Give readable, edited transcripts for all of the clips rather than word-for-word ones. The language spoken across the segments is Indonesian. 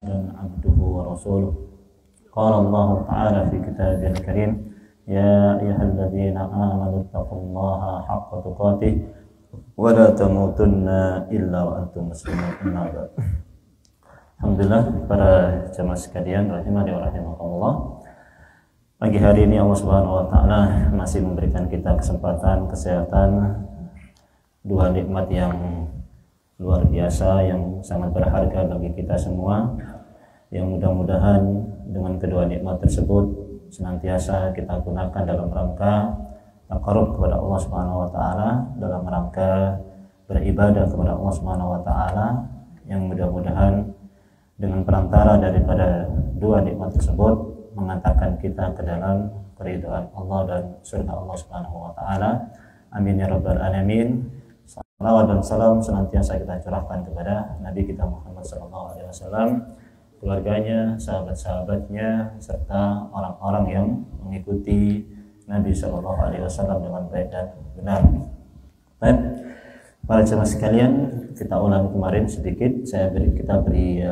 dan abduhu wa rasuluh. Qala Allah Ta'ala fi kitabihil karim, ya ayyuhalladzina amanu taqullaha haqqa tuqatih wa la tamutunna illa wa antum muslimun. Alhamdulillah, para jamaah sekalian rahimani wa rahimakumullah. Pagi hari ini Allah Subhanahu wa taala masih memberikan kita kesempatan, kesehatan, dua nikmat yang luar biasa yang sangat berharga bagi kita semua, yang mudah-mudahan dengan kedua nikmat tersebut senantiasa kita gunakan dalam rangka taqarrub kepada Allah Subhanahu wa taala, dalam rangka beribadah kepada Allah Subhanahu wa taala, yang mudah-mudahan dengan perantara daripada dua nikmat tersebut mengantarkan kita ke dalam keridhaan Allah dan surga Allah Subhanahu wa taala. Amin ya rabbal alamin. Salawat dan salam senantiasa kita curahkan kepada Nabi kita Muhammad SAW, keluarganya, sahabat-sahabatnya, serta orang-orang yang mengikuti Nabi SAW dengan baik dan benar. Baik, para jemaah sekalian, kita ulang kemarin sedikit. Kita beri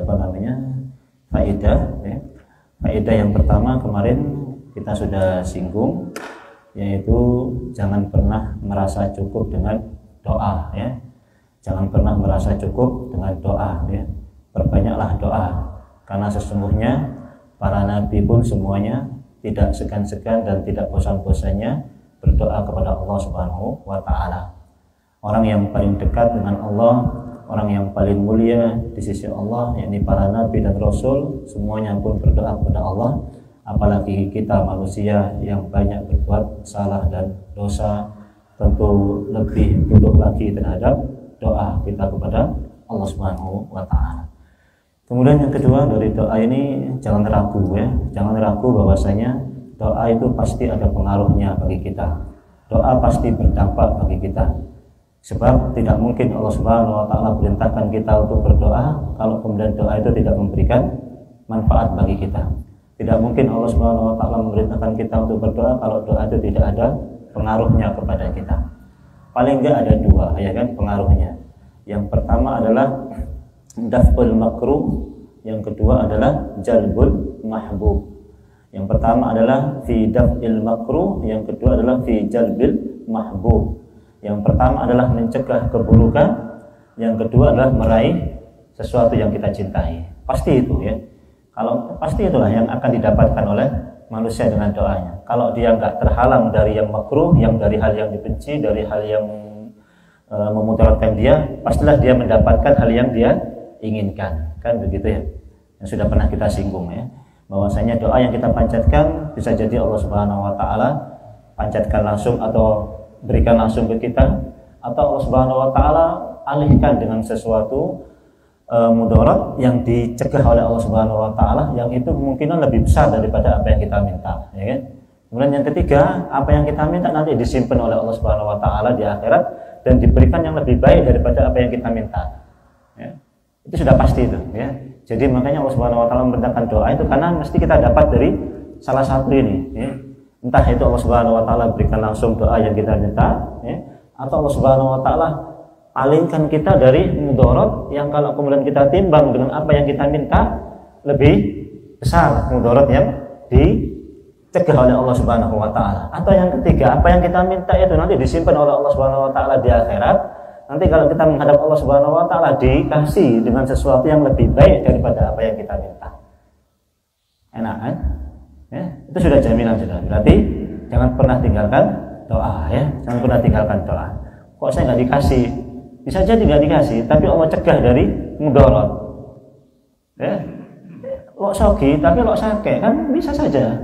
faedah. Ya. Faedah yang pertama kemarin kita sudah singgung, yaitu jangan pernah merasa cukup dengan doa, ya. Jangan pernah merasa cukup dengan doa, ya. Perbanyaklah doa, karena sesungguhnya para nabi pun semuanya tidak segan-segan dan tidak bosan-bosannya berdoa kepada Allah Subhanahu wa taala. Orang yang paling dekat dengan Allah, orang yang paling mulia di sisi Allah, yakni para nabi dan rasul, semuanya pun berdoa kepada Allah. Apalagi kita manusia yang banyak berbuat salah dan dosa, tentu lebih butuh lagi terhadap doa kita kepada Allah Subhanahu wa taala. Kemudian yang kedua dari doa ini, jangan ragu, ya. Jangan ragu bahwasanya doa itu pasti ada pengaruhnya bagi kita. Doa pasti berdampak bagi kita. Sebab tidak mungkin Allah Subhanahu wa taala perintahkan kita untuk berdoa kalau kemudian doa itu tidak memberikan manfaat bagi kita. Tidak mungkin Allah Subhanahu wa taala memerintahkan kita untuk berdoa kalau doa itu tidak ada pengaruhnya kepada kita. Paling enggak ada dua, ya kan, pengaruhnya. Yang pertama adalah daf'ul makruh, yang kedua adalah jalbul mahbub. Yang pertama adalah fi daf'il makruh, yang kedua adalah fi jalbil mahbub. Yang pertama adalah mencegah keburukan, yang kedua adalah meraih sesuatu yang kita cintai. Pasti itu, ya. Kalau pasti itulah yang akan didapatkan oleh manusia dengan doanya. Kalau dia nggak terhalang dari yang makruh, yang dari hal yang dibenci, dari hal yang memudaratkan dia, pastilah dia mendapatkan hal yang dia inginkan, kan begitu, ya. Yang sudah pernah kita singgung, ya, bahwasanya doa yang kita panjatkan bisa jadi Allah Subhanahu wa taala panjatkan langsung atau berikan langsung ke kita, atau Allah Subhanahu wa taala alihkan dengan sesuatu mudarat yang dicegah oleh Allah Subhanahu wa taala, yang itu kemungkinan lebih besar daripada apa yang kita minta, ya kan? Kemudian yang ketiga, apa yang kita minta nanti disimpan oleh Allah Subhanahu wa taala di akhirat dan diberikan yang lebih baik daripada apa yang kita minta. Ya. Itu sudah pasti itu, ya. Jadi makanya Allah Subhanahu wa taala memerintahkan doa itu karena mesti kita dapat dari salah satu ini, ya. Entah itu Allah Subhanahu wa taala berikan langsung doa yang kita minta, ya, atau Allah Subhanahu wa taala palingkan kita dari mudarat yang kalau kemudian kita timbang dengan apa yang kita minta lebih besar mudarat yang dicegah oleh Allah Subhanahu wa taala. Atau yang ketiga, apa yang kita minta itu nanti disimpan oleh Allah Subhanahu wa taala di akhirat. Nanti kalau kita menghadap Allah Subhanahu wa taala dikasih dengan sesuatu yang lebih baik daripada apa yang kita minta. Enak, kan? Ya, itu sudah jaminan sudah. Berarti jangan pernah tinggalkan doa, ya. Jangan pernah tinggalkan doa. Kok saya nggak dikasih? Bisa jadi nggak dikasih, tapi Allah cegah dari mudarat. Ya, lo sogi, tapi lo sakit, kan bisa saja.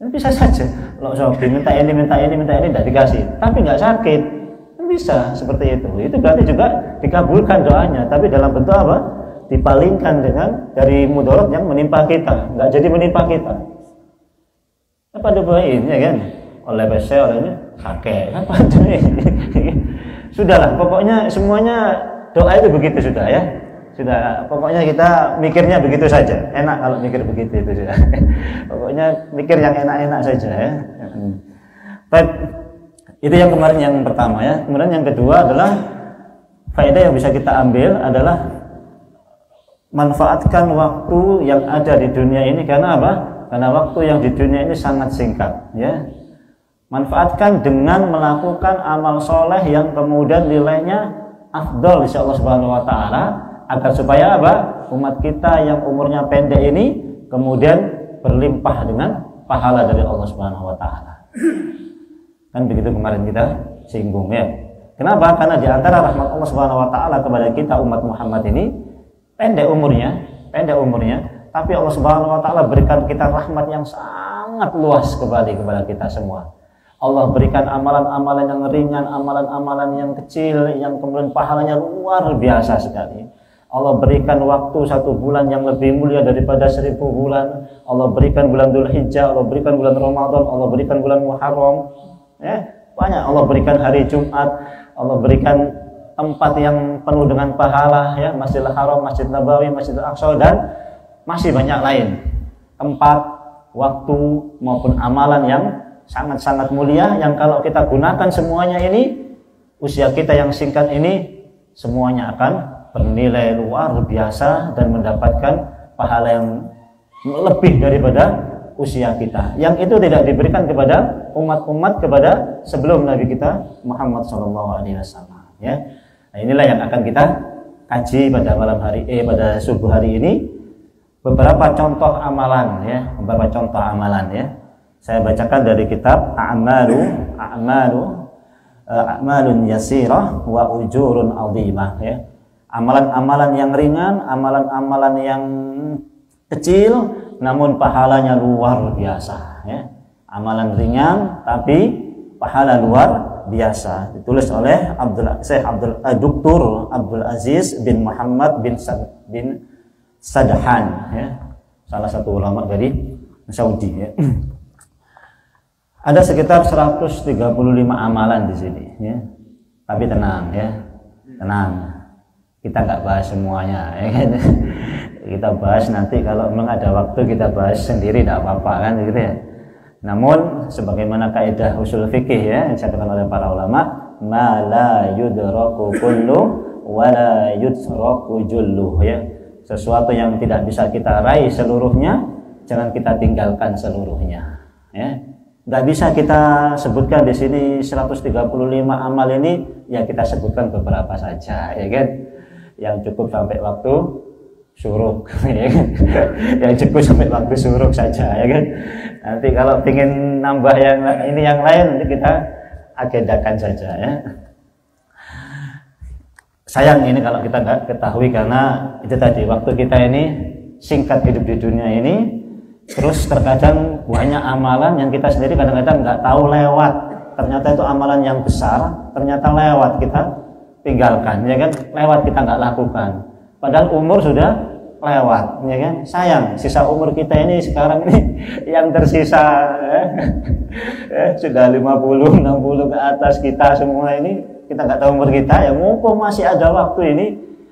Bisa saja. Lo sogi minta ini, tidak dikasih, tapi nggak sakit, kan bisa seperti itu. Itu berarti juga dikabulkan doanya, tapi dalam bentuk apa? Dipalingkan dengan dari mudarat yang menimpa kita, nggak jadi menimpa kita. Apa doain, ya kan? Oleh PC, oleh ini sakit, apa ini? Sudahlah, pokoknya semuanya doa itu begitu sudah, ya. Sudah, pokoknya kita mikirnya begitu saja. Enak kalau mikir begitu itu sudah. Pokoknya mikir yang enak-enak saja, ya. Baik, itu yang kemarin yang pertama, ya. Kemudian yang kedua adalah faedah yang bisa kita ambil adalah manfaatkan waktu yang ada di dunia ini. Karena apa? Karena waktu yang di dunia ini sangat singkat, ya. Manfaatkan dengan melakukan amal soleh yang kemudian nilainya afdol insya Allah Subhanahu wa Ta'ala, agar supaya apa? Umat kita yang umurnya pendek ini kemudian berlimpah dengan pahala dari Allah Subhanahu wa Ta'ala. Kan begitu kemarin kita singgung, ya. Kenapa? Karena di antara rahmat Allah Subhanahu wa Ta'ala kepada kita umat Muhammad ini pendek umurnya, tapi Allah Subhanahu wa Ta'ala berikan kita rahmat yang sangat luas kepada kita semua. Allah berikan amalan-amalan yang ringan, amalan-amalan yang kecil, yang kemudian pahalanya luar biasa sekali. Allah berikan waktu 1 bulan yang lebih mulia daripada 1000 bulan. Allah berikan bulan Dzulhijjah, Allah berikan bulan Ramadan, Allah berikan bulan Muharram. Ya, banyak. Allah berikan hari Jumat, Allah berikan tempat yang penuh dengan pahala, ya, Masjidil Haram, Masjid Nabawi, Masjidil Aqsa, dan masih banyak lain. Tempat, waktu maupun amalan yang sangat-sangat mulia yang kalau kita gunakan semuanya ini, usia kita yang singkat ini semuanya akan bernilai luar biasa dan mendapatkan pahala yang lebih daripada usia kita. Yang itu tidak diberikan kepada umat-umat kepada sebelum Nabi kita Muhammad SAW. Ya, nah inilah yang akan kita kaji pada pada subuh hari ini. Beberapa contoh amalan, ya, Saya bacakan dari kitab A'malun Yasirah wa Ujurun Azimah, ya. Amalan-amalan yang ringan, amalan-amalan yang kecil namun pahalanya luar biasa, ya. Amalan ringan tapi pahala luar biasa. Ditulis oleh Dr. Abdul Aziz bin Muhammad bin Sadhan, ya. Salah satu ulama dari Saudi, ya. Ada sekitar 135 amalan di sini, ya. Tapi tenang, ya, tenang. Kita nggak bahas semuanya, ya kan? Kita bahas nanti kalau memang ada waktu kita bahas sendiri, tidak apa-apa, kan, gitu ya. Namun sebagaimana kaidah usul fikih, ya, yang disebutkan oleh para ulama, ma la yudraku kullu wa la yutraku julluh, ya. Sesuatu yang tidak bisa kita raih seluruhnya, jangan kita tinggalkan seluruhnya, ya. Nggak bisa kita sebutkan di sini 135 amal ini, ya kita sebutkan beberapa saja, ya kan, yang cukup sampai waktu syuruk, ya kan? Yang cukup sampai waktu syuruk saja, ya kan. Nanti kalau ingin nambah yang lain, nanti kita agendakan saja, ya. Sayang ini kalau kita nggak ketahui, karena itu tadi, waktu kita ini singkat hidup di dunia ini. Terus terkadang banyak amalan yang kita sendiri kadang-kadang nggak tahu lewat. Ternyata itu amalan yang besar, ternyata lewat kita tinggalkan, ya kan? Lewat kita nggak lakukan. Padahal umur sudah lewat, ya kan? Sayang, sisa umur kita ini sekarang ini yang tersisa, sudah 50, 60 ke atas kita semua ini, kita nggak tahu umur kita, ya mumpung masih ada waktu ini.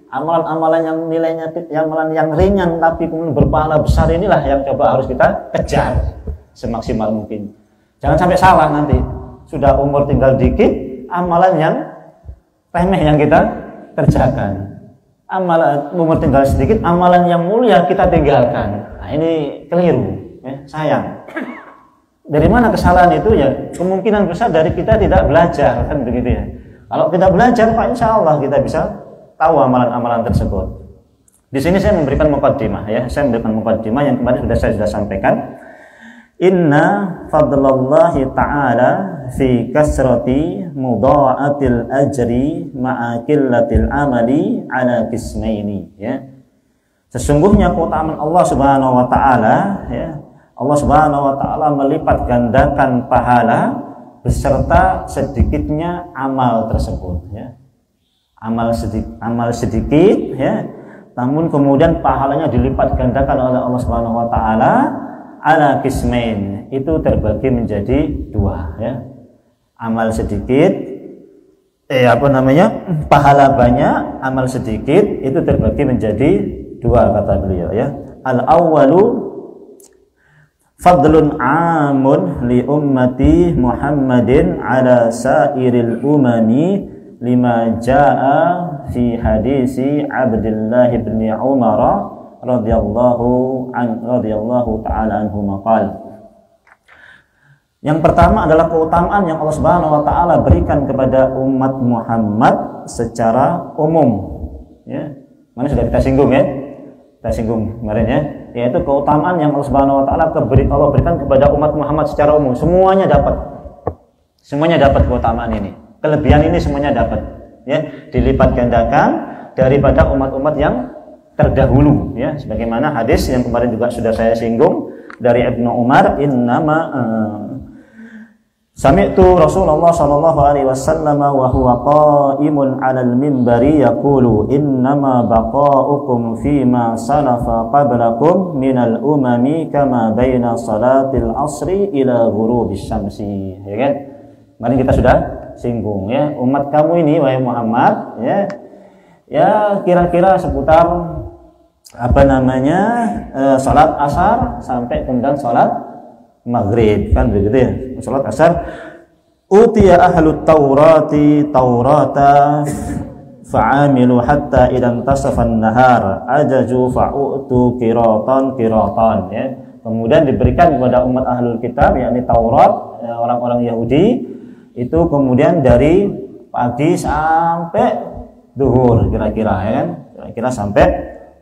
Amalan-amalan yang nilainya amalan yang ringan tapi kemudian berpahala besar inilah yang coba harus kita kejar semaksimal mungkin. Jangan sampai salah nanti. Sudah umur tinggal dikit, amalan yang remeh yang kita kerjakan. Amalan umur tinggal sedikit, amalan yang mulia kita tinggalkan. Nah, ini keliru, ya, sayang. Dari mana kesalahan itu? Ya kemungkinan besar dari kita tidak belajar, kan begitu, ya. Kalau kita belajar, Pak, insya Allah kita bisa tahu amalan-amalan tersebut. Di sini saya memberikan muqaddimah, ya. Saya memberikan muqaddimah yang kemarin saya sudah sampaikan. Inna fadlallahi ta'ala fi kasrati mudha'atil ajri ma'a qillatil amali ala qismaini, ya. Sesungguhnya keutamaan Allah Subhanahu wa taala, ya. Allah Subhanahu wa taala melipat gandakan pahala beserta sedikitnya amal tersebut, ya. Amal sedikit, ya, namun kemudian pahalanya dilipat gandakan oleh Allah Subhanahu wa taala ala qismain, itu terbagi menjadi 2, ya. Amal sedikit, pahala banyak, amal sedikit, itu terbagi menjadi 2, kata beliau, ya. Al awwalu fadlun amun li ummati Muhammadin ala sairil umami lima jaa fi hadisi Abdullah bin Umar radhiyallahu ta'ala anhu maqal. Yang pertama adalah keutamaan yang Allah Subhanahu wa taala berikan kepada umat Muhammad secara umum. Ya. Mana sudah kita singgung ya? Kita singgung kemarin ya, yaitu keutamaan yang Allah Subhanahu wa taala Allah berikan kepada umat Muhammad secara umum. Semuanya dapat. Semuanya dapat keutamaan ini. Kelebihan ini semuanya dapat. Ya, dilipat gandakan daripada umat-umat yang terdahulu ya, sebagaimana hadis yang kemarin juga sudah saya singgung dari Ibnu Umar, sami'tu Rasulullah sallallahu alaihi wasallam wa huwa qa'imun 'alal minbari yaqulu innama baqa'ukum fima salafa qablakum minal umami kama baina salatil asri ila ghurubis syamsi. Ya kan? Kemarin kita sudah singgung ya, umat kamu ini wahai Muhammad ya, ya kira-kira seputar salat asar sampai kemudian salat maghrib, kan begitu ya. Salat asar, utiya ahlut taurati taurata fa'amilu hatta idan tasafan nahar ajaju fa'u'tu kiratan ya. Kemudian diberikan kepada umat ahlul kitab, yakni Taurat, orang-orang Yahudi itu, kemudian dari pagi sampai duhur kira-kira ya kan, kira-kira sampai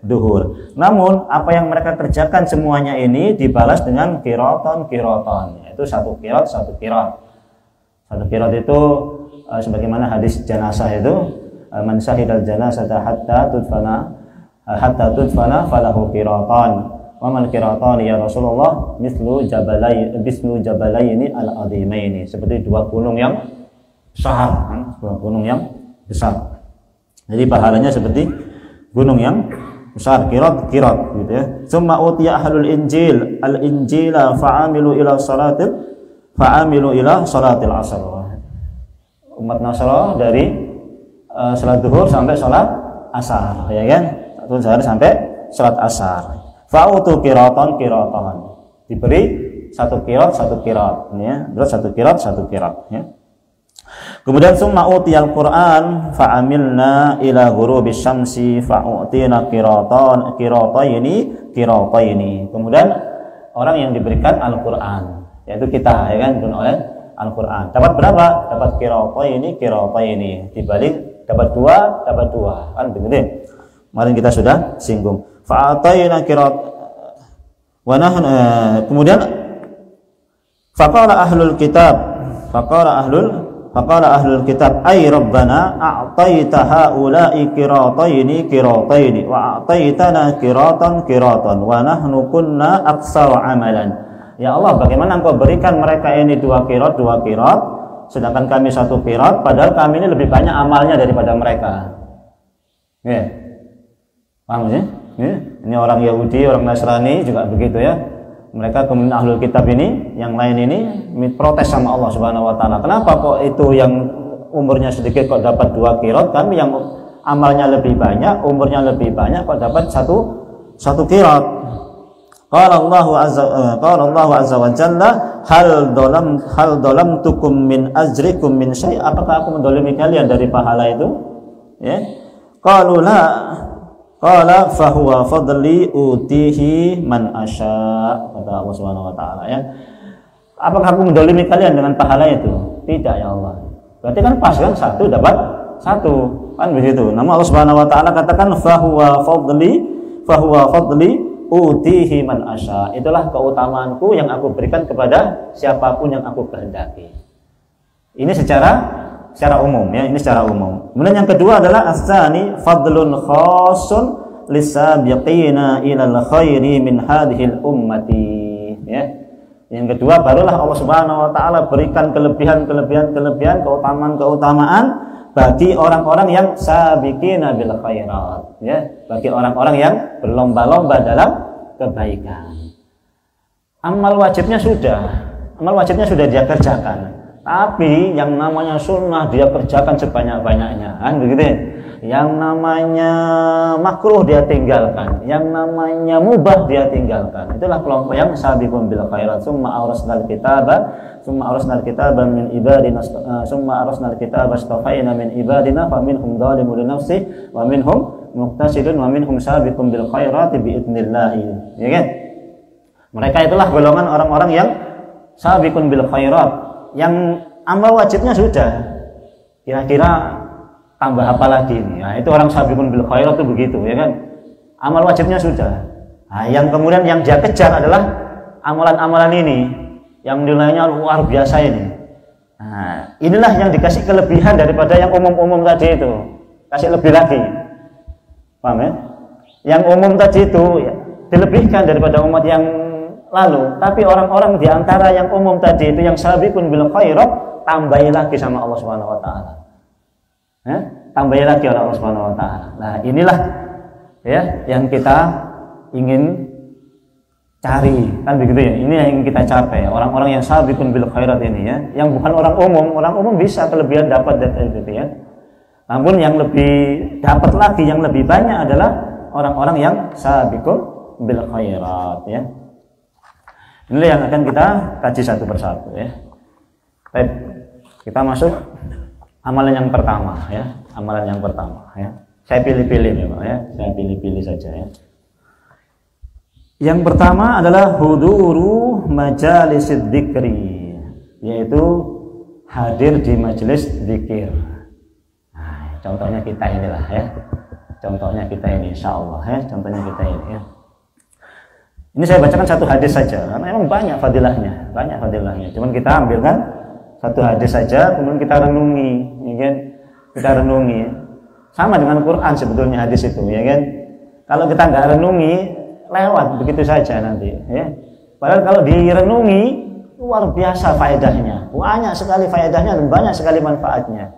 duhur. Namun apa yang mereka kerjakan semuanya ini dibalas dengan kiroton, yaitu satu kirot. Satu kirot itu sebagaimana hadis jenazah itu, man syahidal janazata hatta tudfana falahu kiroton. Wa man kiroton ya Rasulullah mislu jabalaini al-azimaini, seperti dua gunung yang besar, besar. Jadi pahalanya seperti gunung yang besar, kirat gitu ya. Summa utiya ahlul injil al-injila fa'amilu ila salatil asr. Umat Nasrani dari salat zuhur sampai salat asar ya kan, satu sehari sampai salat asar. Fa'utu kiratan, diberi satu kirat ya, terus satu kirat ya. Kemudian summa utiyal Qur'an fa'amilna ila ghurubis syamsi fa'utina qirataini. Kemudian orang yang diberikan Al-Qur'an, yaitu kita ya kan, oleh Al-Qur'an. Dapat berapa? Dapat qirataini. Dibalik dapat dua, kan begitu. Kemarin kita sudah singgung. Fa'atayna qirat wa nahnu kemudian faqala ahlul kitab ay rabbana a'taita haula'i qirataini wa a'taitana qiratan wa nahnu kunna aktsara amalan. Ya Allah, bagaimana Engkau berikan mereka ini dua kirat sedangkan kami satu kirat, padahal kami ini lebih banyak amalnya daripada mereka. Ya. Paham sih? Ya. Ini orang Yahudi, orang Nasrani juga begitu ya. Mereka kemudian ahlul kitab ini, yang lain ini protes sama Allah Subhanahu wa taala. Kenapa kok itu yang umurnya sedikit kok dapat dua kirat, kami yang amalnya lebih banyak, umurnya lebih banyak kok dapat satu kirat. Qala Allah azza wa jalla hal dalamtukum min ajrikum min syai', apakah aku mendolimi kalian dari pahala itu? Ya. Qalu la. Qala fahuwa fadli utihi man asya, kata Allah Subhanahu wa taala ya. Apakah aku mendolimi kalian dengan pahala itu? Tidak ya Allah. Berarti kan pas kan, satu dapat satu, kan begitu. Namun Allah Subhanahu wa taala katakan fahuwa fadli utihi man asya. Itulah keutamaanku yang aku berikan kepada siapapun yang aku kehendaki. Ini secara umum ya, ini secara umum. Kemudian yang kedua adalah as-tsani fadlun khasun lisabiqina ilal khairi min hadhil ummati ya. Yang kedua barulah Allah Subhanahu wa taala berikan kelebihan, keutamaan bagi orang-orang yang sabiqina bil khairat ya, bagi orang-orang yang berlomba-lomba dalam kebaikan. Amal wajibnya sudah dia kerjakan. Tapi yang namanya sunnah dia kerjakan sebanyak-banyaknya, kan begitu. Yang namanya makruh dia tinggalkan, yang namanya mubah dia tinggalkan. Itulah kelompok yang sabiqun bil khairat. Summa awrasnal kitaba min ibadina, astafaina min ibadina faminhum dzalimun li nafsihi wa minhum muqtasidun wa minhum sabiqun bil khairati bi idznillah. Ya kan? Mereka itulah golongan orang-orang yang sabiqun bil khairat, yang amal wajibnya sudah. Kira-kira tambah apa lagi ini? Nah, itu orang sabiqun bil khairat itu begitu, ya kan? Amal wajibnya sudah. Nah, yang kemudian yang dia kejar adalah amalan-amalan ini yang nilainya luar biasa ini. Nah, inilah yang dikasih kelebihan daripada yang umum-umum tadi itu. Kasih lebih lagi. Paham ya? Yang umum tadi itu ya, dilebihkan daripada umat yang lalu. Tapi orang-orang di antara yang umum tadi itu yang sabiqun bil khairat, tambahi lagi sama Allah Subhanahu wa taala. Ya, tambahi lagi oleh Allah Subhanahu wa taala. Nah, inilah ya yang kita ingin cari, kan begitu ya. Ini yang kita capai, orang-orang yang sabiqun bil khairat ini ya, yang bukan orang umum bisa kelebihan dapat dari itu ya. Namun yang lebih dapat lagi, yang lebih banyak adalah orang-orang yang sabiqun bil khairat ya. Inilah yang akan kita kaji satu persatu ya. Baik, kita masuk amalan yang pertama ya, amalan yang pertama ya. Saya pilih-pilih memang ya, saya pilih-pilih saja ya. Yang pertama adalah huduru majalisid dzikri, yaitu hadir di majelis zikir. Nah, contohnya kita inilah ya. Contohnya kita ini insyaallah ya, contohnya kita ini ya. Ini saya bacakan satu hadis saja karena memang banyak fadilahnya, banyak fadilahnya. Cuman kita ambilkan satu hadis saja kemudian kita renungi, ya kan? Kita renungi. Sama dengan Quran sebetulnya hadis itu, ya kan? Kalau kita nggak renungi, lewat begitu saja nanti ya. Padahal kalau direnungi luar biasa faedahnya, banyak sekali faedahnya dan banyak sekali manfaatnya.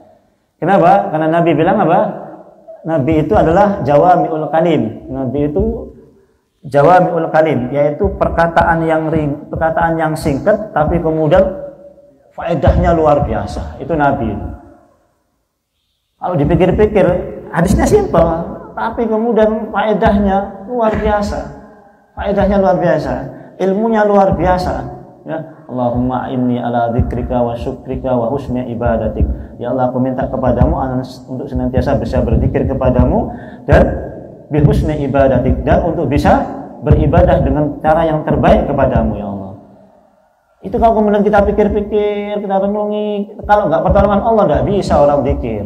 Kenapa? Karena Nabi bilang apa? Nabi itu adalah jawami'ul kalim. Nabi itu jawami'ul kalim, yaitu perkataan yang singkat tapi kemudian faedahnya luar biasa. Itu Nabi. Kalau dipikir-pikir hadisnya simpel, tapi kemudian faedahnya luar biasa. Faedahnya luar biasa, ilmunya luar biasa. Ya, Allahumma inni ala dzikrika wa syukrika wa husni ibadatik. Ya Allah, aku minta kepadamu untuk senantiasa bisa berzikir kepadamu dan bi husni ibadatik, dan untuk bisa beribadah dengan cara yang terbaik kepadamu ya Allah. Itu kalau kemudian kita pikir-pikir, kita renungi, kalau nggak pertolongan Allah nggak bisa orang zikir.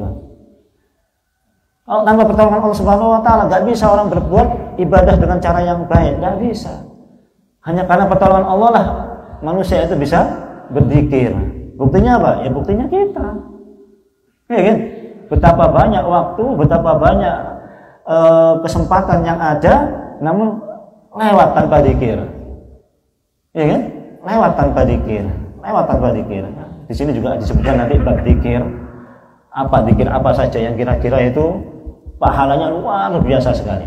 Kalau tanpa pertolongan Allah Subhanahu wa taala nggak bisa orang berbuat ibadah dengan cara yang baik, nggak bisa. Hanya karena pertolongan Allah lah manusia itu bisa berzikir. Buktinya apa? Ya buktinya kita. Ya kan? Betapa banyak waktu, betapa banyak kesempatan yang ada, namun lewat tanpa zikir. Ya kan? Lewat tanpa zikir, lewat tanpa zikir. Di sini juga disebutkan nanti bab zikir. Apa zikir apa saja yang kira-kira itu pahalanya luar biasa sekali.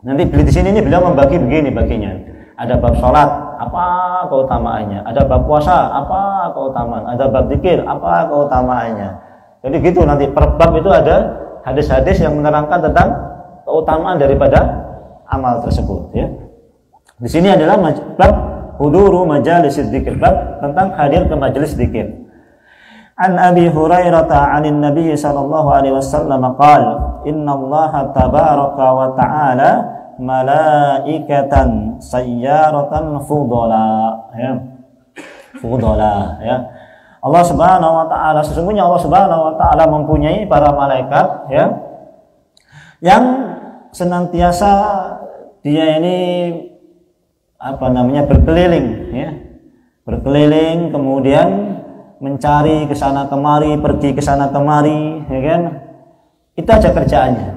Nanti di sini ini beliau membagi begini baginya. Ada bab sholat, apa keutamaannya? Ada bab puasa, apa keutamaan? Ada bab zikir, apa keutamaannya? Jadi gitu nanti per bab itu ada hadis-hadis yang menerangkan tentang keutamaan daripada amal tersebut. Ya. Di sini adalah bab huduru majalisid dzikir, bab tentang hadir ke majelis zikir. An Abi Hurairah 'anil Nabi sallallahu alaihi wasallam qala innallaha tabaraka wa ta'ala malaikatan sayyaratan fudala ya. Fudala ya. Allah Subhanahu wa taala, sesungguhnya Allah Subhanahu wa taala mempunyai para malaikat ya, yang senantiasa dia ini berkeliling ya. Berkeliling kemudian mencari ke sana kemari, pergi ke sana kemari, ya kan? Itu aja kerjaannya.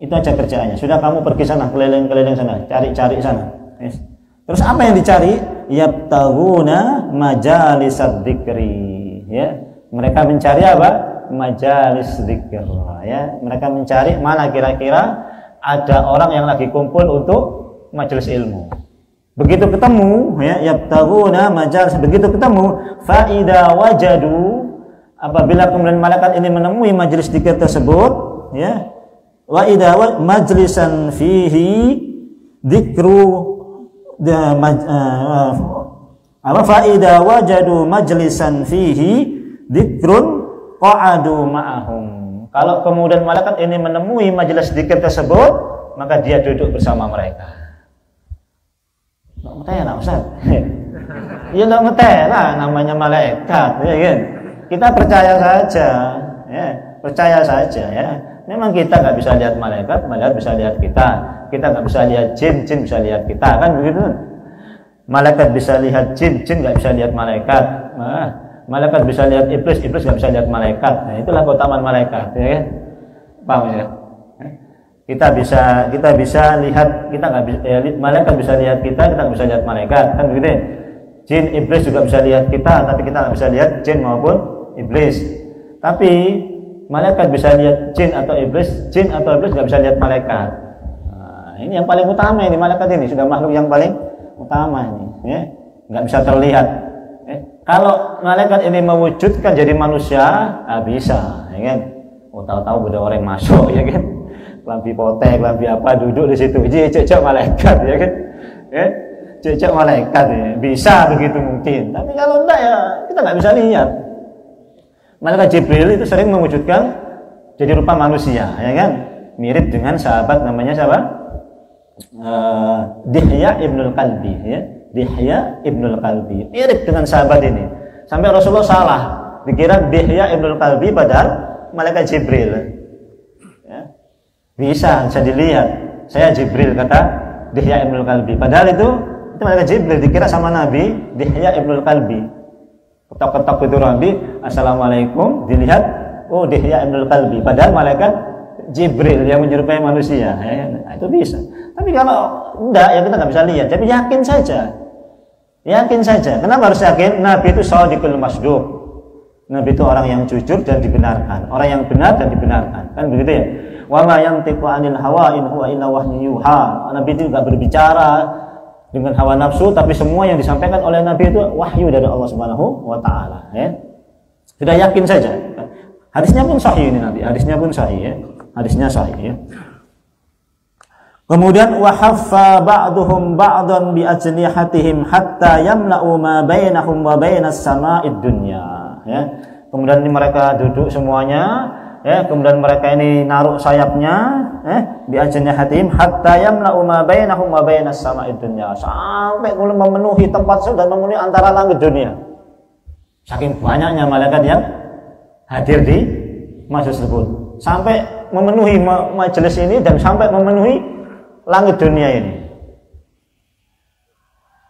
Itu aja kerjaannya. Sudah kamu pergi sana, keliling-keliling sana, cari-cari sana. Yes. Terus apa yang dicari? Yabtaguna majalisad dzikri, ya. Mereka mencari apa? Majalis dzikir, ya. Mereka mencari mana kira-kira ada orang yang lagi kumpul untuk majelis ilmu. Begitu ketemu ya, yabtaguna majalis, begitu ketemu fa idza wajadu, apabila kemudian malaikat ini menemui majelis dzikir tersebut ya, wa idza majlisan fihi dzikru fa idza wajadu majlisan fihi dzikrun qa'adu ma'ahum. Kalau kemudian malaikat ini menemui majelis zikir tersebut, maka dia duduk bersama mereka. Nggak ngeteh lah Ustaz. Ya nggak ngeteh lah, namanya malaikat, ya kan? Kita percaya saja, ya, percaya saja ya. Memang kita nggak bisa lihat malaikat, malaikat bisa lihat kita. Kita nggak bisa lihat jin, jin bisa lihat kita, kan begitu? Malaikat bisa lihat jin, jin nggak bisa lihat malaikat. Nah, malaikat bisa lihat iblis, iblis nggak bisa lihat malaikat. Nah, itulah keutamaan malaikat, ya kan? Paham ya? Kita bisa lihat, kita nggak bisa, ya, malaikat bisa lihat kita nggak bisa lihat malaikat, kan begitu? Jin, iblis juga bisa lihat kita, tapi kita nggak bisa lihat jin maupun iblis. Tapi malaikat bisa lihat jin atau iblis nggak bisa lihat malaikat. Nah, ini yang paling utama ini, malaikat ini sudah makhluk yang paling utama ini, ya, nggak bisa terlihat. Kalau malaikat ini mewujudkan jadi manusia, bisa, ya kan? Tahu-tahu ada orang masuk, ya kan? Kelambi potek, kelambi apa, duduk di situ, cecok malaikat, ya kan? Cecok malaikat, ya. Bisa begitu mungkin. Tapi kalau enggak ya kita nggak bisa lihat. Malaikat Jibril itu sering mewujudkan jadi rupa manusia, ya kan? Mirip dengan sahabat namanya siapa? Dihya ibnul Kalbi, ya. Dihya ibnul Kalbi mirip dengan sahabat ini. Sampai Rasulullah salah, dikira Dihya ibnul Kalbi padahal malaikat Jibril. Ya. Bisa dilihat. Saya Jibril, kata Dihya ibnul Kalbi. Padahal itu malaikat Jibril, dikira sama Nabi Dihya ibnul Kalbi. Ketok-ketok itu Nabi, assalamualaikum, dilihat, oh Dihya ibnul Kalbi. Padahal malaikat Jibril yang menyerupai manusia, ya. Nah, itu bisa. Tapi kalau enggak, ya kita nggak bisa lihat. Tapi yakin saja. Yakin saja. Kenapa harus yakin? Nabi itu shadiqul masduq. Nabi itu orang yang jujur dan dibenarkan. Orang yang benar dan dibenarkan. Kan begitu ya? Wa ma yantiqu 'anil hawa in huwa illa wahyun yuha. Nabi itu enggak berbicara dengan hawa nafsu, tapi semua yang disampaikan oleh Nabi itu wahyu dari Allah Subhanahu wa taala, ya. Sudah yakin saja. Hadisnya pun sahih ini nanti. Hadisnya pun sahih, ya. Hadisnya sahih, ya. Kemudian wa haffa ba'duhum ba'dan bi ajnihatihim hatta yamla'u ma bainahum wa bainas sama'id dunya, ya. Kemudian ini mereka duduk semuanya, ya. Kemudian mereka ini naruh sayapnya, bi ajnihatihim hatta yamla'u ma bainahum wa bainas sama'id dunya, sampai memenuhi tempat dan memenuhi antara langit dunia. Saking banyaknya malaikat yang hadir di majelis tersebut, sampai memenuhi majelis ini dan sampai memenuhi langit dunia ini,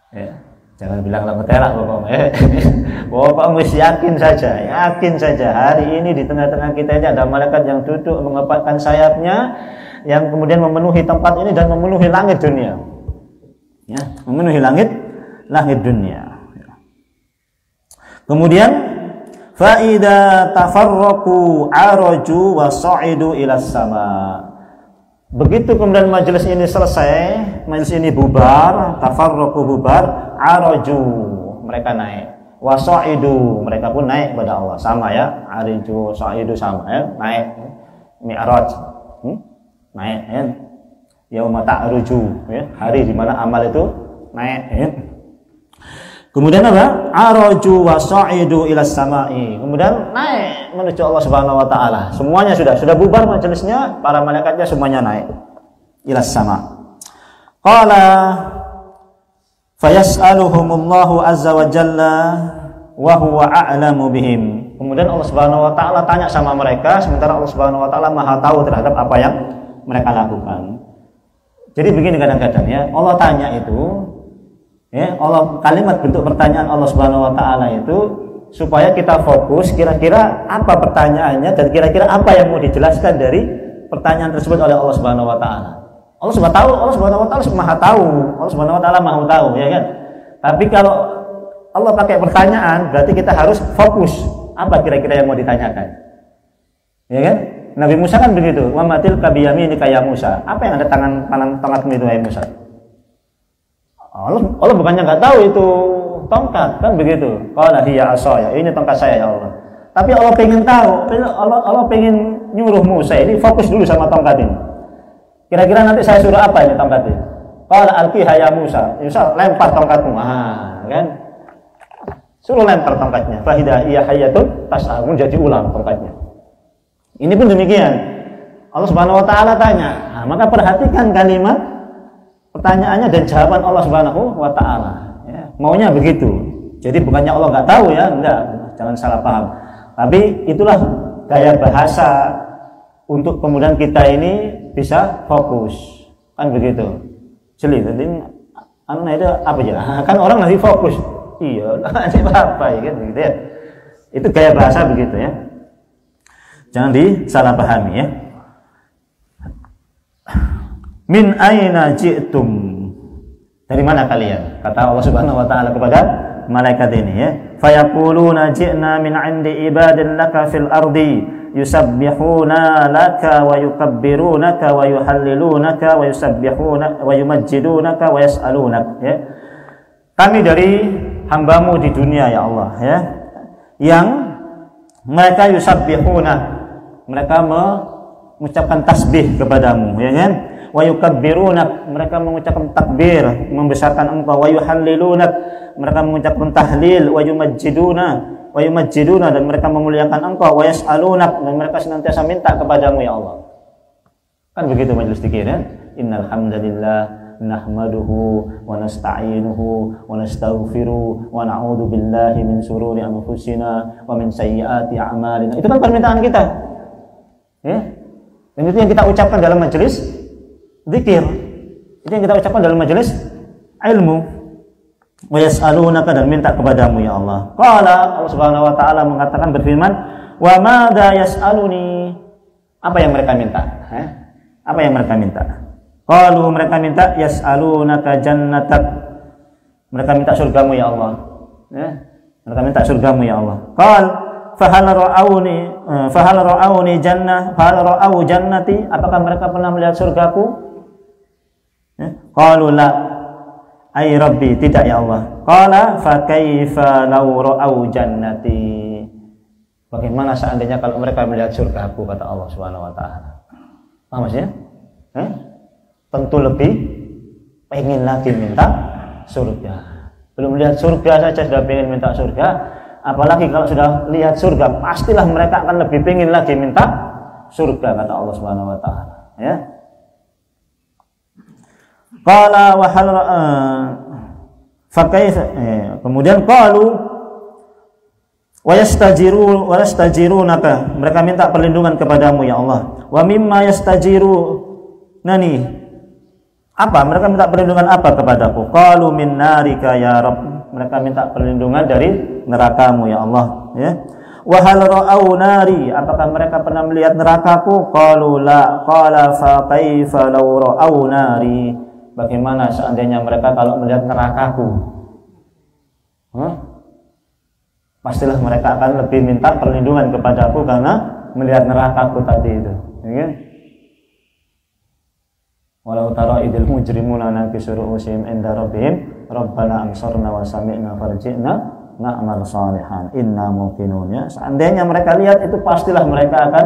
ya. Jangan bilang langit terak pokoknya. Pokoknya yakin saja hari ini di tengah-tengah kita ini ada malaikat yang duduk mengepakkan sayapnya, yang kemudian memenuhi tempat ini dan memenuhi langit dunia, ya, memenuhi langit dunia. Kemudian faida tafarraqu araju wa sa'idu ila sama. Begitu kemudian majelis ini selesai, majelis ini bubar, tafarraqu bubar, araju mereka naik, wa sa'idu mereka pun naik kepada Allah, sama ya, ariju sa'idu sama ya, naik, mi'raj, naik ya, yauma ta'ruju, ya, hari di mana amal itu naik, ya. Kemudian apa? Araju wa sa'idu ila samai. Kemudian naik menuju Allah Subhanahu wa taala. Semuanya sudah bubar majelisnya, para malaikatnya semuanya naik ila sama. Qala fayas'aluhumullahu azza wa jalla wa huwa a'lamu bihim. Kemudian Allah Subhanahu wa taala tanya sama mereka, sementara Allah Subhanahu wa taala Maha tahu terhadap apa yang mereka lakukan. Jadi begini kadang-kadang ya, Allah tanya itu, ya, Allah, kalimat bentuk pertanyaan Allah Subhanahu wa taala itu supaya kita fokus kira-kira apa pertanyaannya dan kira-kira apa yang mau dijelaskan dari pertanyaan tersebut oleh Allah Subhanahu wa taala. Allah Subhanahu wa taala Maha tahu. Allah Subhanahu wa taala Maha tahu, ya kan? Tapi kalau Allah pakai pertanyaan, berarti kita harus fokus apa kira-kira yang mau ditanyakan. Ya kan? Nabi Musa kan begitu, wa matil kabiyaminika ya Musa. Apa yang ada tongkatmu itu, ya Musa? Allah bukannya nggak tahu itu tongkat, kan begitu. Qala hiya asaya, ini tongkat saya ya Allah. Tapi Allah pengen tahu, Allah pengen nyuruh Musa ini fokus dulu sama tongkat ini. Kira-kira nanti saya suruh apa ini tongkat ini? Qala alqiha ya Musa, Musa lempar tongkatmu, kan? Suruh lempar tongkatnya. Fa idza hiya hayyatun tas'a, jadi ulang tongkatnya. Ini pun demikian. Allah Subhanahu wa taala tanya. Nah, maka perhatikan kalimat pertanyaannya dan jawaban Allah Subhanahu wa taala, ya. Maunya begitu. Jadi bukannya Allah nggak tahu ya, enggak, jangan salah paham. Tapi itulah gaya bahasa untuk kemudian kita ini bisa fokus. Kan begitu. Jeli, tadi itu apa ya? Kan orang lagi fokus. Iya, ini apa ya kan begitu ya. Itu gaya bahasa begitu ya. Jangan disalahpahami ya. Min aina ji'tum? Dari mana kalian? Kata Allah Subhanahu wa taala kepada malaikat ini ya. Fayaquluna ji'na min 'indi ibadin laka fil ardi yusabbihuna laka wa yukabbirunaka wa yuhallilunaka wa yusabbihuna wa yumajjidunaka wa yas'alunak ya. Kami dari hambamu di dunia ya Allah ya, yang mereka yusabbihuna, mereka mengucapkan tasbih kepadamu ya kan, wa yukabbirunak, mereka mengucapkan takbir membesarkan engkau, wa yuhallilunak, mereka mengucapkan tahlil, wa yumajjiduna dan mereka memuliakan engkau, wa yas'alunak dan mereka senantiasa minta kepadamu ya Allah. Kan begitu majelis dzikir ya. Innal hamdalillah nahmaduhu wa nasta'inuhu wa nastaghfiruh wa na'udzu billahi min shururi anfusina wa min sayyiati a'malina. Itu kan permintaan kita. Ya. Dan itu yang kita ucapkan dalam majelis zikir. Itu yang kita ucapkan dalam majelis ilmu. Wa yas'alunaka dan minta kepadamu ya Allah. Qala Allah Subhanahu wa taala mengatakan berfirman, "Wa madza yas'aluni?" Apa yang mereka minta? Apa yang mereka minta? Qalu mereka minta yas'alunaka jannatak. Mereka minta surgamu ya Allah. Ya. Mereka minta surgamu ya Allah. Qal fahal ra'auni jannati? Apakah mereka pernah melihat surgaku? Ya. Qalu la. Ai rabbi, tidak ya Allah. Qala fa kaifa law ra'au jannati? Bagaimana seandainya kalau mereka melihat surgaku, kata Allah Subhanahu wa taala. Paham maksudnya? Tentu lebih pengen lagi minta surga. Belum lihat surga saja sudah pengen minta surga, apalagi kalau sudah lihat surga, pastilah mereka akan lebih pengen lagi minta surga, kata Allah Subhanahu wa taala ya. Qala wa hal kemudian qalu wa yastajirunaka, mereka minta perlindungan kepadamu ya Allah. Wa mimma yastajirunani, apa mereka minta perlindungan apa kepadaku? Qalu min narika ya Rabb, mereka minta perlindungan dari nerakamu ya Allah ya. Wa hal ra'au nari, apakah mereka pernah melihat nerakaku? Qalu la. Qala fa kaifa law ra'au nari, bagaimana seandainya mereka kalau melihat nerakaku? Pastilah mereka akan lebih minta perlindungan kepadaku karena melihat nerakaku tadi itu ya. Walau tara idil mujrimuna nakisu ru'usihim inda rabbihim rabbana absarna wa sami'na farji'na na'mal shalihan inna muqinun ya. Seandainya mereka lihat itu, pastilah mereka akan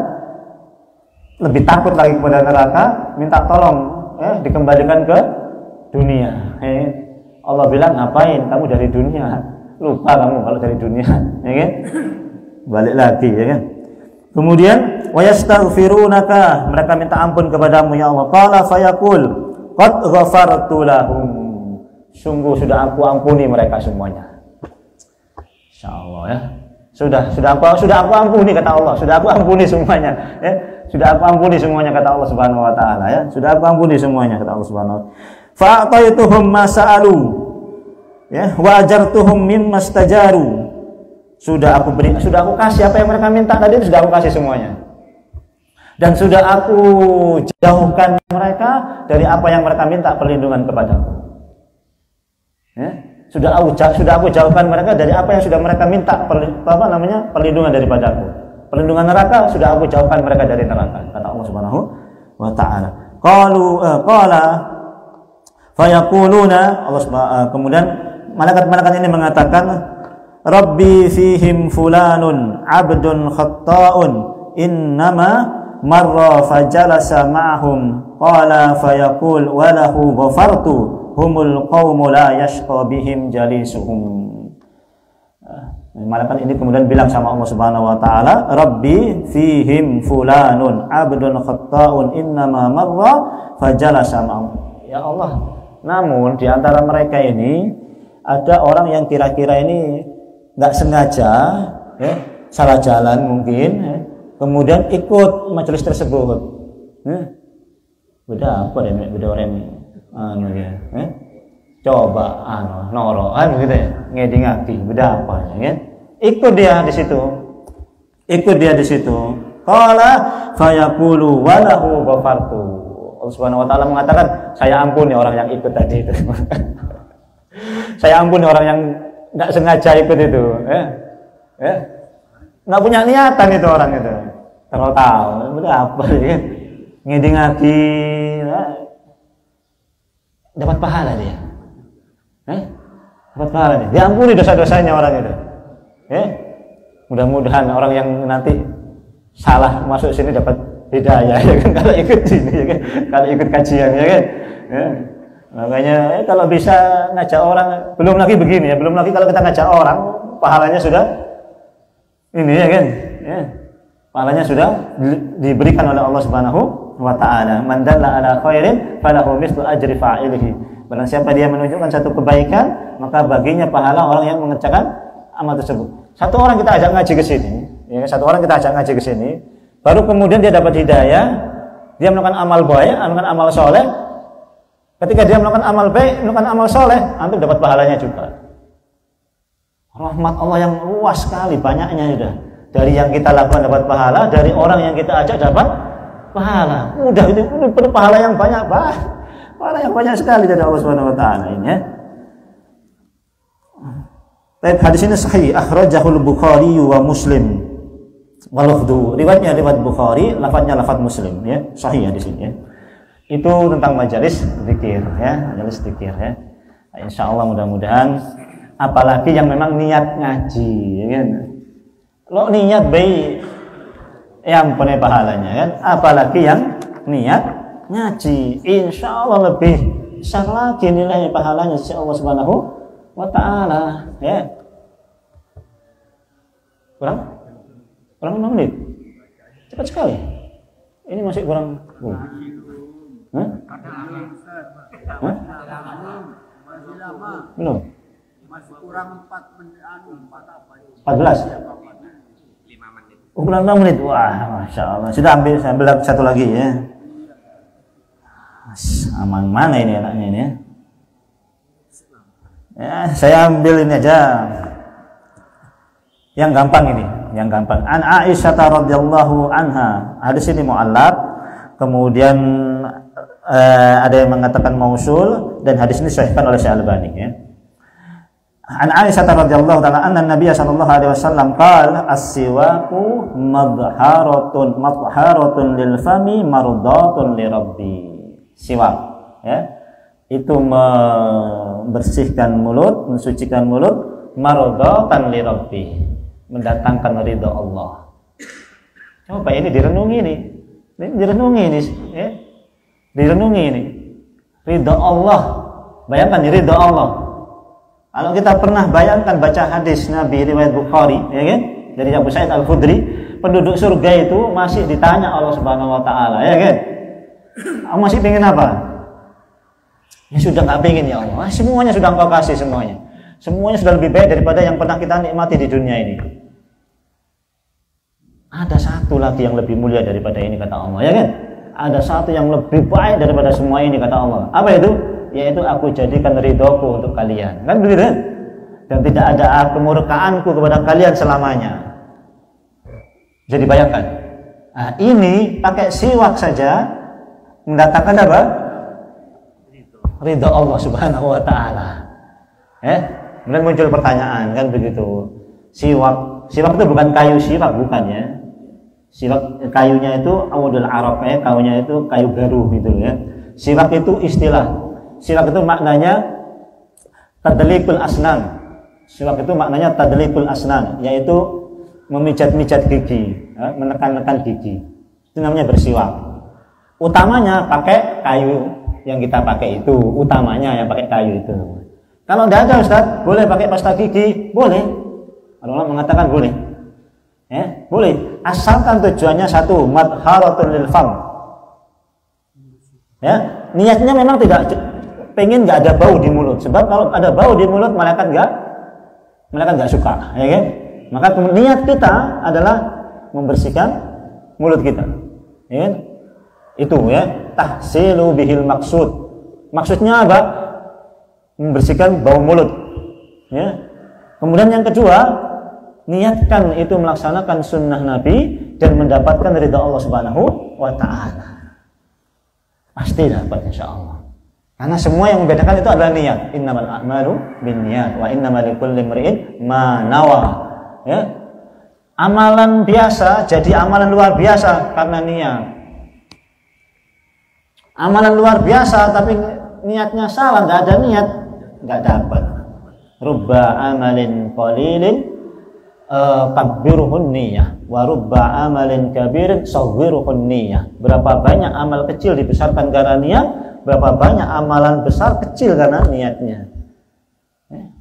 lebih takut lagi kepada neraka, minta tolong ya, dikembalikan ke dunia. Allah bilang, ngapain kamu dari dunia? Lupa kamu kalau dari dunia, ya kan? Balik lagi ya kan. Kemudian wa yastaghfirunaka, mereka minta ampun kepadamu ya Allah. Qala fayaqul qad ghafartu lahum, sungguh sudah aku ampuni mereka semuanya. Insyaallah ya. Sudah aku ampuni, kata Allah. Sudah aku ampuni semuanya ya. Sudah aku ampuni semuanya, kata Allah Subhanahu wa taala ya. Sudah aku ampuni semuanya, kata Allah Subhanahu wa taala. Fa a'taytuhum ma sa'alu ya wa ajartuhum mimma stajaru. Sudah aku kasih apa yang mereka minta tadi, itu sudah aku kasih semuanya. Dan sudah aku jauhkan mereka dari apa yang mereka minta perlindungan kepadaku. Ya, sudah aku jauhkan mereka dari apa yang sudah mereka minta perlindungan daripadaku. Perlindungan neraka sudah aku jauhkan mereka dari neraka, kata Allah Subhanahu wa taala. Qala fayaquluna, kemudian malaikat-malaikat ini mengatakan, Rabbi fihim fulanun abdun khatta'un innama marra fajalasa ma'hum qala fayaqul walahu ghafartu humul qawmu la yashqa bihim jalisuhum. Malaikat ini kemudian bilang sama Allah Subhanahu wa taala, "Rabbi fihim fulanun abdun khatta'un innama marra fajalasa ma'am." Ya Allah, namun di antara mereka ini ada orang yang kira-kira ini nggak sengaja, ya, salah jalan mungkin, ya, kemudian ikut majelis tersebut. Beda apa deh, beda orang ya, coba noroan gitu ya, ngedi-ngadi, beda apa ya, ikut dia di situ. Qala fayaqulu wa lahu ghafartu. Allah Subhanahu wa taala mengatakan, saya ampuni orang yang ikut tadi itu. Saya ampuni orang yang enggak sengaja ikut itu, enggak punya niatan itu orang itu. Kalau tahu, udah apa ya? Ngedi-ngadi, dapat pahala dia. Dapat pahala dia. Diampuni dosa-dosanya orang itu. Mudah-mudahan orang yang nanti salah masuk sini dapat hidayah, ya kan, kalau ikut sini, ya kan, kalau ikut kajian, ya kan. Makanya kalau bisa ngajak orang, belum lagi begini ya, belum lagi kalau kita ngajak orang, pahalanya sudah ini, ya kan, pahalanya sudah diberikan oleh Allah Subhanahu wa taala. Man dalla ala khairin falahu mislu ajri fa'ilihi. Barang siapa dia menunjukkan satu kebaikan, maka baginya pahala orang yang mengerjakan amal tersebut. Satu orang kita ajak ngaji ke sini, ya, baru kemudian dia dapat hidayah, dia melakukan amal baik, melakukan amal soleh. Ketika dia melakukan amal baik, melakukan amal soleh, antum dapat pahalanya juga. Rahmat Allah yang luas sekali, banyaknya sudah. Dari yang kita lakukan dapat pahala, dari orang yang kita ajak dapat pahala. Udah itu pahala yang banyak, pahala yang banyak sekali dari Allah Subhanahu wa taala ini, ya. Hadis ini sahih, akhrajahul Bukhari wa Muslim. Walafdu, riwayatnya riwayat Bukhari, lafadznya lafadz Muslim, ya. Sahih di sini, ya. Itu tentang majelis zikir, ya, majelis zikir, ya. Insyaallah mudah-mudahan, apalagi yang memang niat ngaji, ya kan. Lo niat baik, yang punya pahalanya, kan. Apalagi yang niat ngaji, insyaallah lebih besar lagi nilai pahalanya sisi Allah Subhanahu wa taala, ya. Kurang 5 menit, cepat sekali. Ini masih kurang. Belum. Masih kurang 4 menit. 14. 5 menit. Kurang 6 menit. Wah, masya Allah. Sudah saya ambil satu lagi, ya. Aman mana ini anaknya ini, ya? Ya, saya ambil ini aja. Yang gampang ini, yang gampang. An Aisyah radhiyallahu anha. Hadis ini mu'allaq. Kemudian ada yang mengatakan mausul, dan hadis ini disahihkan oleh Syekh Albani, ya. An Aisyah radhiyallahu ta'ala anna Nabiy sallallahu alaihi wasallam qala as-siwaku madharatun lil fami mardatun li rabbi. Siwak, ya. Itu membersihkan mulut, mensucikan mulut, mardatan li rabbi, mendatangkan ridha Allah. Coba ini direnungi nih. Ini direnungi ini, ya. Direnungi ini. Ridha Allah. Bayangkan ridha Allah. Kalau kita pernah bayangkan baca hadis Nabi riwayat Bukhari, ya kan? Dari Abu Sa'id Al-Khudri, penduduk surga itu masih ditanya Allah Subhanahu wa taala, ya kan? Masih ingin apa? Ya sudah enggak ingin, ya Allah. Semuanya sudah Engkau kasih semuanya. Semuanya sudah lebih baik daripada yang pernah kita nikmati di dunia ini. Ada satu lagi yang lebih mulia daripada ini, kata Allah, ya kan? Ada satu yang lebih baik daripada semua ini, kata Allah. Apa itu? Yaitu aku jadikan ridhoku untuk kalian. Kan begitu, kan? Dan tidak ada kemurkaanku kepada kalian selamanya. Jadi bayangkan. Nah, ini pakai siwak saja mendatangkan apa? Ridho Allah Subhanahu wa taala. Kemudian muncul pertanyaan, kan begitu. Siwak itu bukan kayu siwak, bukan, ya. Siwak kayunya itu awdul arab, ya, kayunya itu kayu baru gitu, ya. Siwak itu istilah. Siwak itu maknanya tadlikul asnan. Siwak itu maknanya tadlikul asnan, yaitu memijat-mijat gigi, ya, menekan-nekan gigi. Itu namanya bersiwak. Utamanya pakai kayu yang kita pakai itu, utamanya yang pakai kayu itu. Kalau tidak ada, Ustaz, boleh pakai pasta gigi? Boleh. Ada ulama mengatakan boleh. Ya, boleh. Asalkan tujuannya satu, madharatun lil fam. Ya, niatnya memang tidak pengen nggak ada bau di mulut. Sebab kalau ada bau di mulut malaikat nggak suka, ya kan? Maka niat kita adalah membersihkan mulut kita. Ya kan? Itu ya, tahsilu bihil maksud. Maksudnya apa? Membersihkan bau mulut. Ya. Kemudian yang kedua, niatkan itu melaksanakan sunnah Nabi dan mendapatkan ridha Allah Subhanahu wa Ta'ala. Pasti dapat, insya Allah. Karena semua yang membedakan itu adalah niat. Innamal a'malu binniyat wa innamal likulli imri'in ma nawa. Ya. Amalan biasa jadi amalan luar biasa karena niat. Amalan luar biasa tapi niatnya salah, nggak ada niat, nggak dapat. Rubba amalin qalilin kabbiruhun niyah wa rubba amalin kabirin sawwiruhun niyah. Berapa banyak amal kecil dibesarkan karena niat, berapa banyak amalan besar kecil karena niatnya.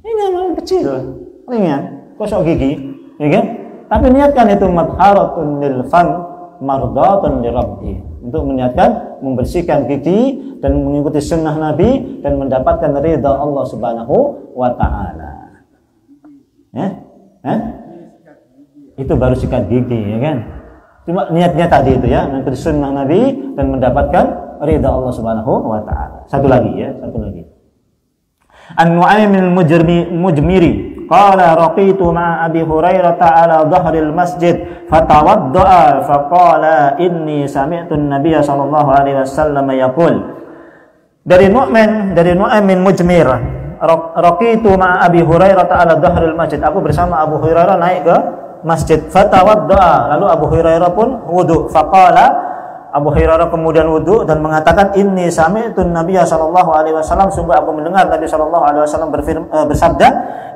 Ini amalan kecil, ringan, gosok gigi, ya kan? Tapi niatkan itu madharatun lil fam, mardatun li rabbi. Untuk meniatkan membersihkan gigi dan mengikuti sunnah Nabi dan mendapatkan ridha Allah Subhanahu wa Ta'ala. Itu baru sikat gigi, ya kan? Cuma niatnya tadi itu ya, mengikuti sunnah Nabi dan mendapatkan ridha Allah Subhanahu wa Ta'ala. Satu lagi. An-Nu'aym al-Mujmiri qala raqitu ma'a Abi Hurairah ala dhahril masjid fatawadda'a faqala inni sami'tu an-nabiy sallallahu alaihi wasallam yaqul. Dari Nu'aym bin Mujmir, raqitu ma'a Abi Hurairah ala dhahril masjid. Aku bersama Abu Hurairah naik ke masjid, fatawadda'a, lalu Abu Hurairah pun wudu. Faqala, Abu Hurairah kemudian wudu dan mengatakan, inni sami'tu an-nabiy sallallahu alaihi wasallam, sungguh aku mendengar Nabi sallallahu alaihi wasallam bersabda,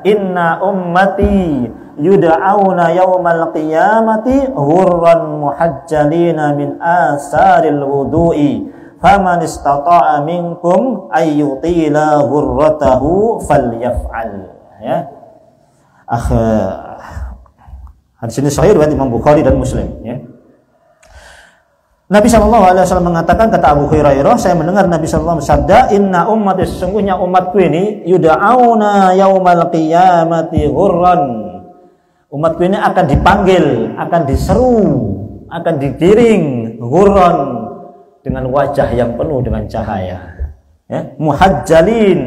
inna ummati yud'auna yaumal qiyamati ghurran muhajjalina min asaril wudu'i faman istata'a minkum ayyutila ghurratahu falyaf'al. Ya. Hadis ini sahih riwayat Imam Bukhari dan Muslim, ya. Nabi SAW mengatakan, kata Abu Hurairah, saya mendengar Nabi SAW bersabda, inna ummati, sesungguhnya umatku ini yud'auna yaumal qiyamati ghurran. Umatku ini akan dipanggil, akan diseru, akan digiring ghurran, dengan wajah yang penuh dengan cahaya, ya. Muhajjalin,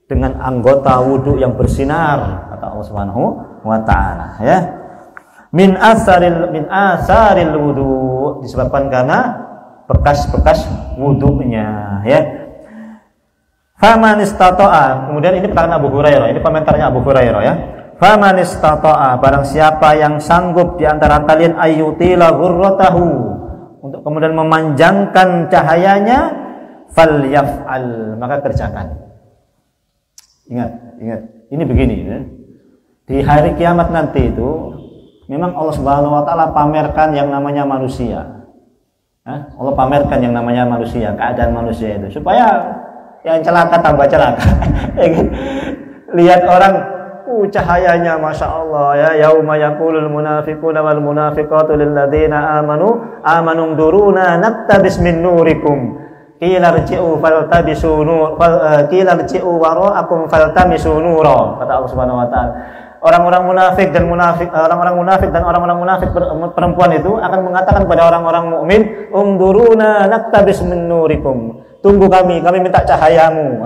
dengan anggota wudhu yang bersinar, kata Allah Subhanahu wa Ta'ala, ya. Min asaril wudu, disebabkan karena bekas-bekas wudunya, ya. Faman istata'a, kemudian ini perkataan Abu Hurairah, ini komentarnya Abu Hurairah, ya. Faman istata'a, barang siapa yang sanggup di antara kalian ayyutila ghurratahu, untuk kemudian memanjangkan cahayanya, falyaf'al, maka kerjakan. Ingat, ini begini, ya. Di hari kiamat nanti itu memang Allah Subhanahu wa Ta'ala pamerkan yang namanya manusia. Allah pamerkan yang namanya manusia, keadaan manusia itu, supaya yang celaka tambah celaka. Lihat orang, cahayanya Masya Allah, ya. Yauma yaqulul munafiquna wal munafiqatu lil ladzina amanu duruna nattabis min nurikum qila rji'u faltabisu nur qila rji'u wara'akum faltamisu nura, kata Allah Subhanahu wa Ta'ala. Orang-orang munafik dan orang-orang munafik perempuan itu akan mengatakan kepada orang-orang mukmin, umduruna naktabis min nurikum, tunggu kami minta cahayamu.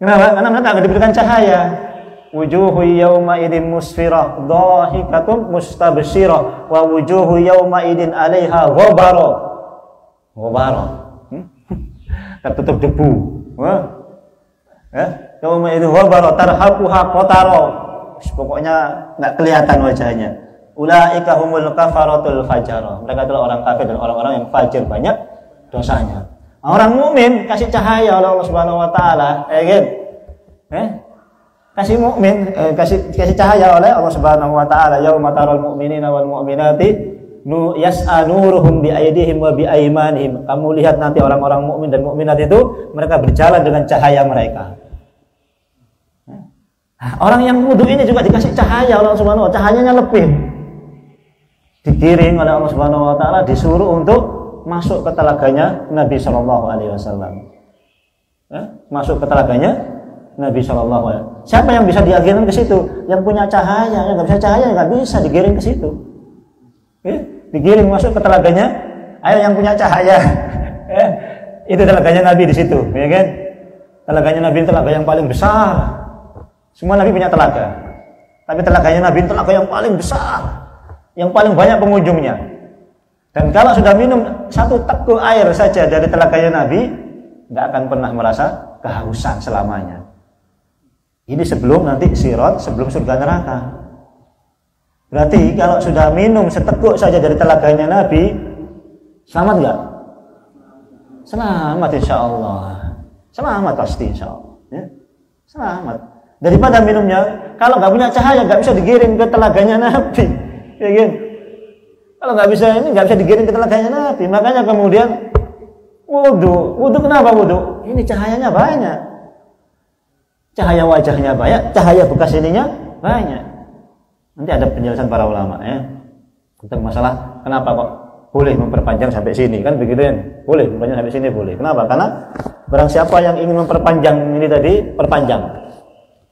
Kenapa? Karena mereka akan diberikan cahaya. Wujuhu yawma idin musfirah dhahikatum mustabshirah wa wujuhu yawma idin 'alaiha ghabara. Tertutup debu. Yawma idin ghabara tarhaquha qatara. Pokoknya enggak kelihatan wajahnya. Ulaika humul kafaratul fajara. Mereka adalah orang kafir dan orang-orang yang fajir, banyak dosanya. Orang mukmin kasih cahaya oleh Allah Subhanahu wa Ta'ala, kasih mukmin kasih cahaya oleh Allah Subhanahu wa Ta'ala. Yauma taral mu'minina wal mu'minati yas'a nuruhum bi aydihim wa bi aymanihim. Kamu lihat nanti orang-orang mukmin dan mukminat itu mereka berjalan dengan cahaya mereka. Orang yang wudu ini juga dikasih cahaya Allah Subhanahu wa taala, cahayanya lebih. Digiring oleh Allah Subhanahu wa taala, disuruh untuk masuk ke telaganya Nabi sallallahu alaihi wasallam. Masuk ke telaganya Nabi sallallahu alaihi wasallam. Siapa yang bisa diagiring ke situ? Yang punya cahaya. Yang enggak bisa cahaya enggak bisa digiring ke situ. Digiring masuk ke telaganya, ayo yang punya cahaya. Itu telaganya Nabi di situ, ya kan? Telaganya Nabi itu telaga yang paling besar. Semua Nabi punya telaga. Tapi telaganya Nabi itu telaga yang paling besar, yang paling banyak pengunjungnya. Dan kalau sudah minum satu teguk air saja dari telaganya Nabi, nggak akan pernah merasa kehausan selamanya. Ini sebelum nanti sirat, sebelum surga neraka. Berarti kalau sudah minum seteguk saja dari telaganya Nabi, selamat nggak? Selamat insya Allah. Selamat pasti insya Allah. Ya? Selamat. Daripada minumnya, kalau nggak punya cahaya nggak bisa digiring ke telaganya Nabi. Ya, gitu. Kalau nggak bisa ini nggak bisa digiring ke telaganya Nabi. Makanya kemudian wudu kenapa wudu? Ini cahayanya banyak. Cahaya wajahnya banyak, cahaya bekas ininya banyak. Nanti ada penjelasan para ulama ya tentang masalah kenapa kok boleh memperpanjang sampai sini, kan begitu kan? Boleh memperpanjang sampai sini boleh. Kenapa? Karena barang siapa yang ingin memperpanjang ini tadi, perpanjang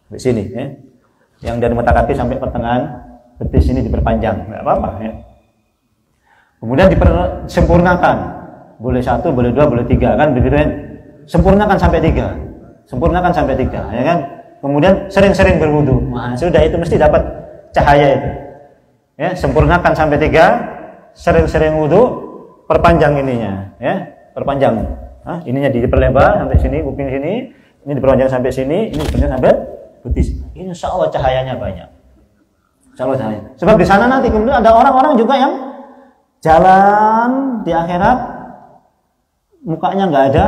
sampai sini ya. Yang dari mata kaki sampai pertengahan betis ini diperpanjang, nggak apa-apa ya. Kemudian disempurnakan, boleh 1, boleh 2, boleh 3, kan begitu kan? Sempurnakan sampai 3, sempurnakan sampai 3, ya kan? Kemudian sering-sering berwudu, nah, sudah itu mesti dapat cahaya itu. Ya, sempurnakan sampai 3, sering-sering wudu, perpanjang ininya, ya, perpanjang. Ininya diperlebar sampai sini, kuping sini, ini diperpanjang sampai sini, ini diperpanjang sampai betis. Ini insya Allah cahayanya banyak. Insya Allah cahaya. Sebab di sana nanti kemudian ada orang-orang juga yang jalan di akhirat, mukanya nggak ada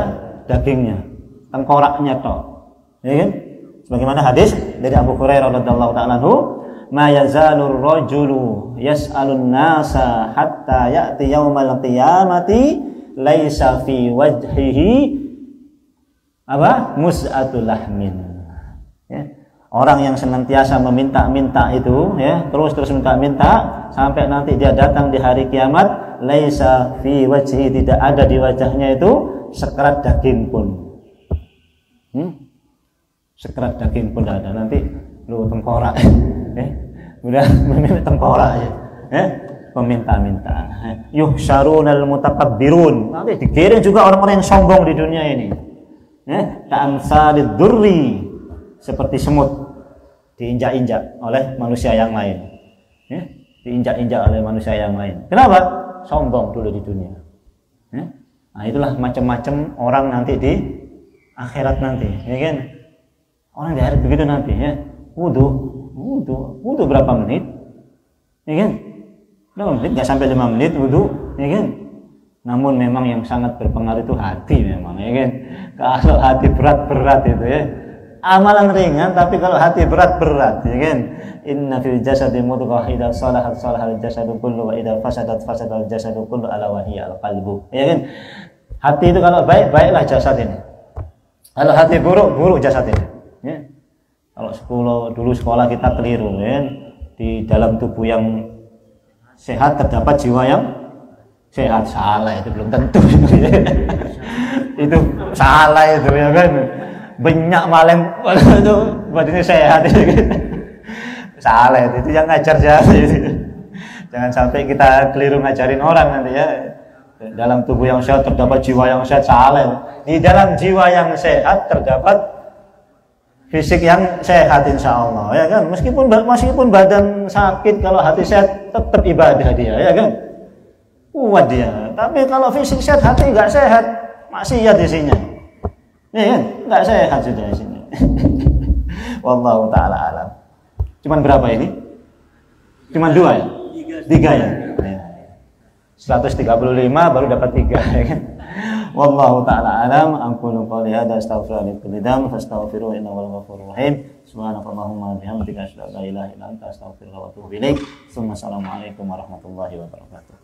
dagingnya, tengkoraknya toh, ya kan? Sebagaimana hadis dari Abu Hurairah radhiyallahu ta'ala anhu, ma yazalur rajulu yas'alun nasa hatta ya'ti yaumal qiyamati laisa fi wajhihi apa mus'atul lahmin. Ya. Orang yang senantiasa meminta-minta itu ya, terus minta-minta sampai nanti dia datang di hari kiamat, laisa fi wajhihi, tidak ada di wajahnya itu sekerat daging pun. Sekerat daging pun tidak ada, nanti lu tengkorak. Udah meminta tengkorak aja, meminta-minta. Yuhsyarunal mutakabbirun, nanti dikirim juga orang-orang yang sombong di dunia ini. Ta'amsalid durri, seperti semut diinjak-injak oleh manusia yang lain. Diinjak-injak oleh manusia yang lain. Kenapa? Sombong dulu di dunia. Nah, itulah macam-macam orang nanti di akhirat nanti, ya kan? Orang di akhirat begitu nanti, ya. Wudu berapa menit? Ya kan? Berapa menit? Nggak sampai 5 menit wudu, ya kan? Namun memang yang sangat berpengaruh itu hati memang, ya kan? Kalau hati berat itu ya. Amalan ringan, tapi kalau hati berat, ya kan? Inna fil jasadi mudghah idza salahat salahal jasadu kullu wa idza fasadat fasadal jasadu kullu ala wa hiya al qalbu. Ya kan? Hati itu kalau baik, baiklah jasad ini. Kalau hati buruk, buruk jasad ini. Ya. Kalau dulu sekolah kita keliru, ya. Di dalam tubuh yang sehat terdapat jiwa yang sehat. Salah, itu belum tentu. Itu salah itu, ya kan? Banyak malem itu badannya sehat itu. Salah itu yang ngajar siapa itu. Jangan sampai kita keliru ngajarin orang nanti ya. Dalam tubuh yang sehat terdapat jiwa yang sehat, salah. Di dalam jiwa yang sehat terdapat fisik yang sehat insya Allah, ya kan? Meskipun badan sakit, kalau hati sehat tetap ibadah dia, ya kan? Kuat dia. Tapi kalau fisik sehat, hati nggak sehat, maksiat isinya. Ya kan? Nggak sehat sudah isinya. Wallahu ta'ala alam. Cuman berapa ini? Cuman 2 ya? 3 ya? 135 baru dapat 3, ya kan? Wallahu ta'ala alam. Aqulu qouli hadza astaghfirullaha li kulli dzam fastaghfiruhu innahu huwal ghafurur rahim. Subhanakallahumma wa bihamdika asyhadu an la ilaha illa anta astaghfiruka wa atubu ilaik. Assalamualaikum warahmatullahi wabarakatuh.